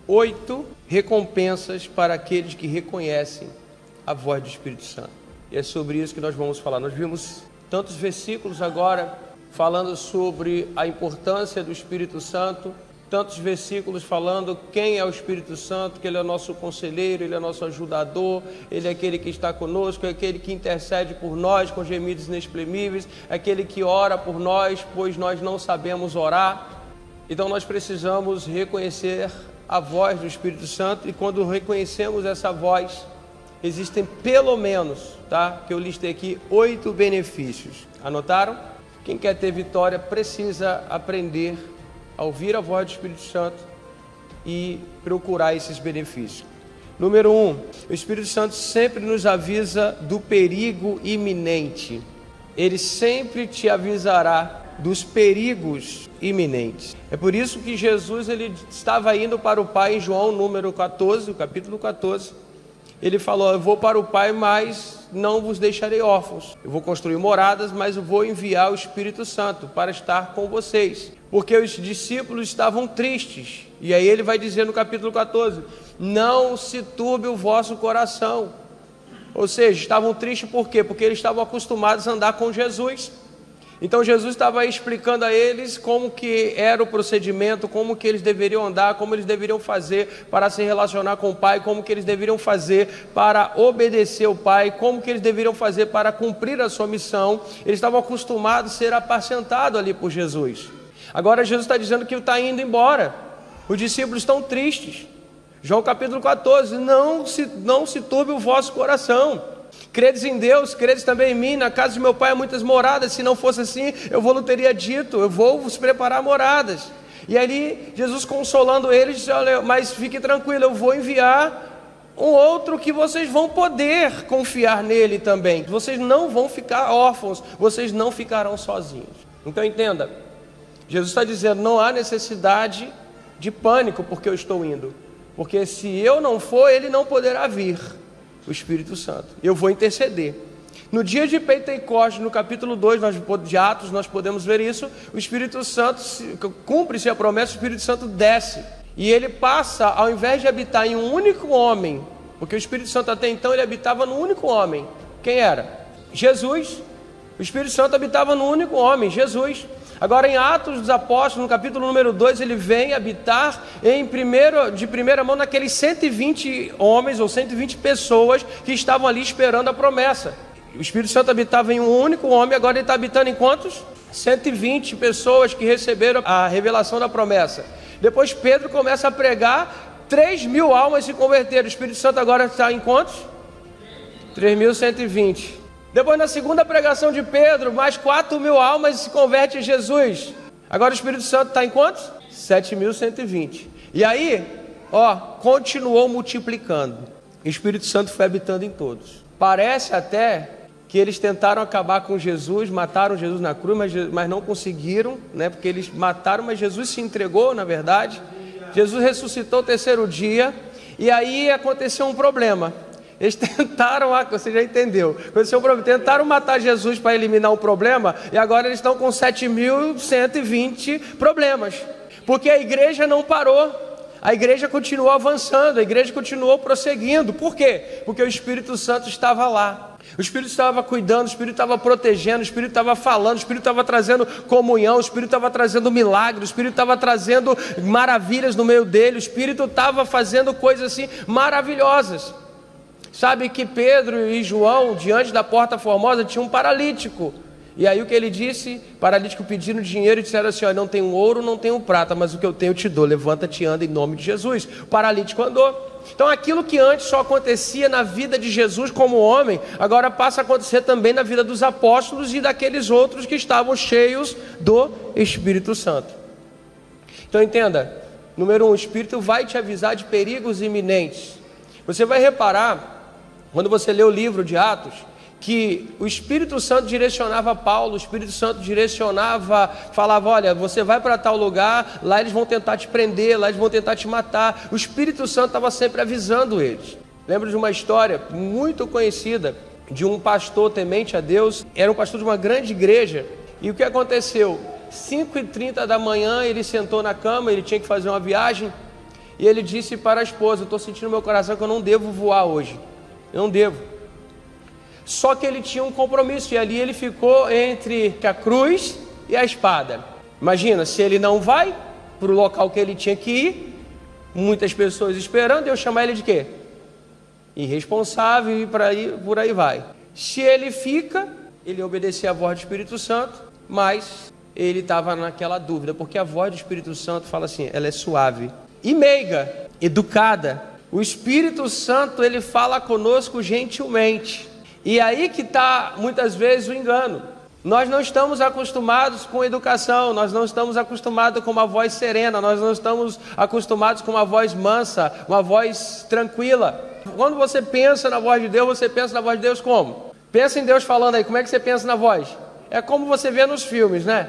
8 recompensas para aqueles que reconhecem a voz do Espírito Santo. E é sobre isso que nós vamos falar. Nós vimos tantos versículos agora falando sobre a importância do Espírito Santo, tantos versículos falando quem é o Espírito Santo, que Ele é o nosso conselheiro, Ele é o nosso ajudador, Ele é aquele que está conosco, é aquele que intercede por nós com gemidos inexprimíveis, é aquele que ora por nós, pois nós não sabemos orar. Então nós precisamos reconhecer a voz do Espírito Santo, e quando reconhecemos essa voz, existem pelo menos, que eu listei aqui, 8 benefícios. Anotaram? Quem quer ter vitória precisa aprender a ouvir a voz do Espírito Santo e procurar esses benefícios. Número 1, o Espírito Santo sempre nos avisa do perigo iminente. Ele sempre te avisará dos perigos iminentes. É por isso que Jesus ele estava indo para o Pai em João número 14, o capítulo 14. Ele falou: eu vou para o Pai, mas não vos deixarei órfãos. Eu vou construir moradas, mas eu vou enviar o Espírito Santo para estar com vocês. Porque os discípulos estavam tristes. E aí ele vai dizer no capítulo 14: não se turbe o vosso coração. Ou seja, estavam tristes por quê? Porque eles estavam acostumados a andar com Jesus. Então Jesus estava aí explicando a eles como que era o procedimento, como que eles deveriam andar, como eles deveriam fazer para se relacionar com o Pai, como que eles deveriam fazer para obedecer o Pai, como que eles deveriam fazer para cumprir a sua missão. Eles estavam acostumados a ser apacentados ali por Jesus. Agora Jesus está dizendo que está indo embora. Os discípulos estão tristes. João capítulo 14, não se turbe o vosso coração. Credes em Deus, credes também em mim. Na casa de meu Pai há muitas moradas. Se não fosse assim, eu não teria dito: eu vou vos preparar moradas. E ali Jesus consolando eles disse: olha, mas fique tranquilo, eu vou enviar um outro que vocês vão poder confiar nele também. Vocês não vão ficar órfãos, vocês não ficarão sozinhos. Então entenda, Jesus está dizendo: não há necessidade de pânico porque eu estou indo, porque se eu não for, ele não poderá vir, o Espírito Santo. Eu vou interceder. No dia de Pentecostes, no capítulo 2 de Atos, nós podemos ver isso. O Espírito Santo, cumpre-se a promessa, o Espírito Santo desce. E ele passa, ao invés de habitar em um único homem, porque o Espírito Santo até então ele habitava no único homem. Quem era? Jesus. O Espírito Santo habitava no único homem, Jesus. Agora em Atos dos Apóstolos, no capítulo número 2, ele vem habitar de primeira mão naqueles 120 homens ou 120 pessoas que estavam ali esperando a promessa. O Espírito Santo habitava em um único homem, agora ele está habitando em quantos? 120 pessoas que receberam a revelação da promessa. Depois Pedro começa a pregar, 3.000 almas se converteram. O Espírito Santo agora está em quantos? 3.120. Depois, na segunda pregação de Pedro, mais 4.000 almas se convertem a Jesus. Agora o Espírito Santo está em quantos? 7.120. E aí, continuou multiplicando. O Espírito Santo foi habitando em todos. Parece até que eles tentaram acabar com Jesus, mataram Jesus na cruz, mas não conseguiram, né? Porque eles mataram, mas Jesus se entregou, na verdade. Jesus ressuscitou o terceiro dia, e aí aconteceu um problema. Eles tentaram, você já entendeu, tentaram matar Jesus para eliminar um problema, e agora eles estão com 7.120 problemas, porque a igreja não parou, a igreja continuou avançando, a igreja continuou prosseguindo. Por quê? Porque o Espírito Santo estava lá, o Espírito estava cuidando, o Espírito estava protegendo, o Espírito estava falando, o Espírito estava trazendo comunhão, o Espírito estava trazendo milagres, o Espírito estava trazendo maravilhas no meio dele, o Espírito estava fazendo coisas assim maravilhosas. Sabe que Pedro e João, diante da porta formosa, tinha um paralítico. E aí o que ele disse? Paralítico pedindo dinheiro, e disseram assim: não tenho ouro, não tenho prata, mas o que eu tenho eu te dou, levanta-te e anda em nome de Jesus. O paralítico andou. Então aquilo que antes só acontecia na vida de Jesus como homem, agora passa a acontecer também na vida dos apóstolos e daqueles outros que estavam cheios do Espírito Santo. Então entenda, número 1, o Espírito vai te avisar de perigos iminentes. Você vai reparar, quando você lê o livro de Atos, que o Espírito Santo direcionava Paulo, o Espírito Santo falava: olha, você vai para tal lugar, lá eles vão tentar te prender, lá eles vão tentar te matar. O Espírito Santo estava sempre avisando eles. Lembro de uma história muito conhecida de um pastor temente a Deus, era um pastor de uma grande igreja, e o que aconteceu? 5h30 da manhã ele sentou na cama, ele tinha que fazer uma viagem, E ele disse para a esposa: eu estou sentindo no meu coração que eu não devo voar hoje. Eu não devo. Só que ele tinha um compromisso, e ali ele ficou entre a cruz e a espada. Imagina, se ele não vai para o local que ele tinha que ir, muitas pessoas esperando, eu chamar ele de quê? Irresponsável, e por aí vai. Se ele fica, ele obedecia a voz do Espírito Santo, mas ele estava naquela dúvida, porque a voz do Espírito Santo fala assim, ela é suave e meiga, educada. O Espírito Santo, ele fala conosco gentilmente. E aí que está muitas vezes o engano. Nós não estamos acostumados com educação, nós não estamos acostumados com uma voz serena, nós não estamos acostumados com uma voz mansa, uma voz tranquila. Quando você pensa na voz de Deus, você pensa na voz de Deus como? Pensa em Deus falando aí, como é que você pensa na voz? É como você vê nos filmes, né?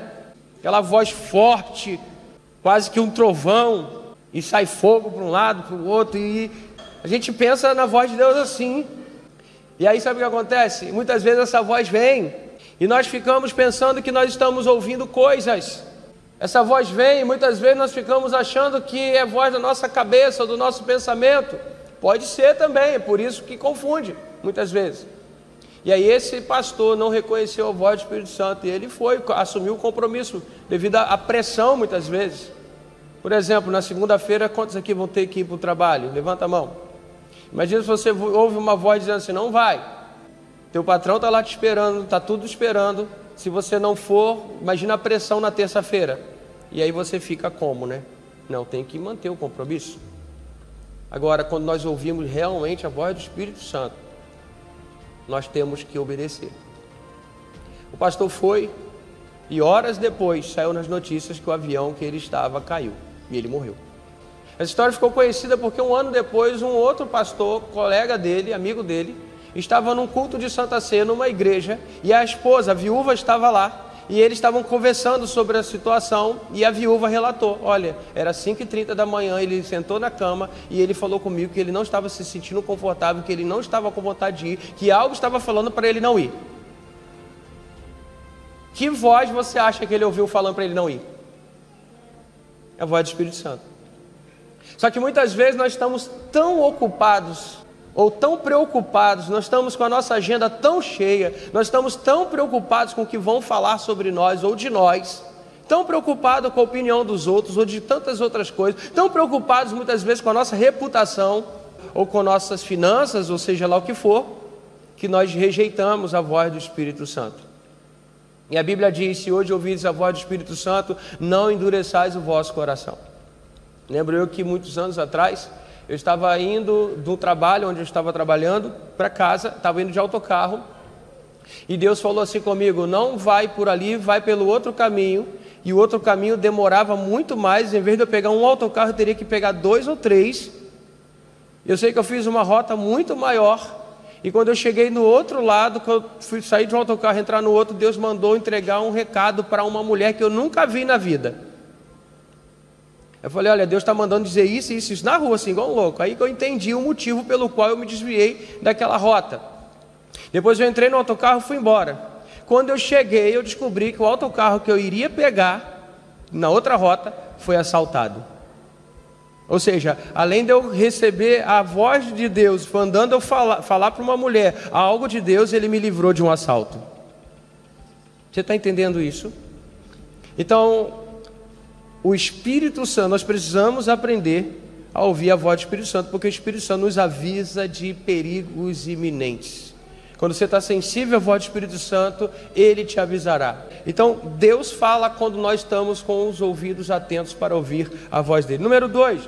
Aquela voz forte, quase que um trovão, e sai fogo para um lado, para o outro, e a gente pensa na voz de Deus assim. E aí sabe o que acontece? Muitas vezes essa voz vem e nós ficamos pensando que nós estamos ouvindo coisas. Essa voz vem e muitas vezes nós ficamos achando que é voz da nossa cabeça, do nosso pensamento. Pode ser também, é por isso que confunde muitas vezes. E aí esse pastor não reconheceu a voz do Espírito Santo e ele assumiu o compromisso devido à pressão muitas vezes. Por exemplo, na segunda-feira, quantos aqui vão ter que ir para o trabalho? Levanta a mão. Imagina se você ouve uma voz dizendo assim, não vai. Teu patrão está lá te esperando, está tudo esperando. Se você não for, imagina a pressão na terça-feira. E aí você fica como, né? Não, tem que manter o compromisso. Agora, quando nós ouvimos realmente a voz do Espírito Santo, nós temos que obedecer. O pastor foi e horas depois saiu nas notícias que o avião que ele estava caiu e ele morreu. Essa história ficou conhecida porque um ano depois um outro pastor, colega dele, amigo dele, estava num culto de Santa Ceia numa igreja e a esposa, a viúva, estava lá e eles estavam conversando sobre a situação e a viúva relatou, olha, era 5h30 da manhã, ele sentou na cama e ele falou comigo que ele não estava se sentindo confortável, que ele não estava com vontade de ir, que algo estava falando para ele não ir. Que voz você acha que ele ouviu falando para ele não ir? É a voz do Espírito Santo. Só que muitas vezes nós estamos tão ocupados ou tão preocupados, nós estamos com a nossa agenda tão cheia, nós estamos tão preocupados com o que vão falar sobre nós ou de nós, tão preocupados com a opinião dos outros ou de tantas outras coisas, tão preocupados muitas vezes com a nossa reputação ou com nossas finanças, ou seja lá o que for, que nós rejeitamos a voz do Espírito Santo. E a Bíblia diz, se hoje ouvides a voz do Espírito Santo, não endureçais o vosso coração. Lembro eu que muitos anos atrás, eu estava indo do trabalho, onde eu estava trabalhando, para casa, estava indo de autocarro, e Deus falou assim comigo, não vai por ali, vai pelo outro caminho, e o outro caminho demorava muito mais, em vez de eu pegar um autocarro, eu teria que pegar 2 ou 3, eu sei que eu fiz uma rota muito maior, e quando eu cheguei no outro lado, quando eu fui sair de um autocarro e entrar no outro, Deus mandou entregar um recado para uma mulher que eu nunca vi na vida. Eu falei, olha, Deus está mandando dizer isso e isso na rua, assim, igual um louco. Aí que eu entendi o motivo pelo qual eu me desviei daquela rota. Depois eu entrei no autocarro e fui embora. Quando eu cheguei, eu descobri que o autocarro que eu iria pegar na outra rota foi assaltado. Ou seja, além de eu receber a voz de Deus, mandando eu falar para uma mulher algo de Deus, ele me livrou de um assalto. Você está entendendo isso? Então, o Espírito Santo, nós precisamos aprender a ouvir a voz do Espírito Santo, porque o Espírito Santo nos avisa de perigos iminentes. Quando você está sensível à voz do Espírito Santo, ele te avisará. Então, Deus fala quando nós estamos com os ouvidos atentos para ouvir a voz dele. Número 2.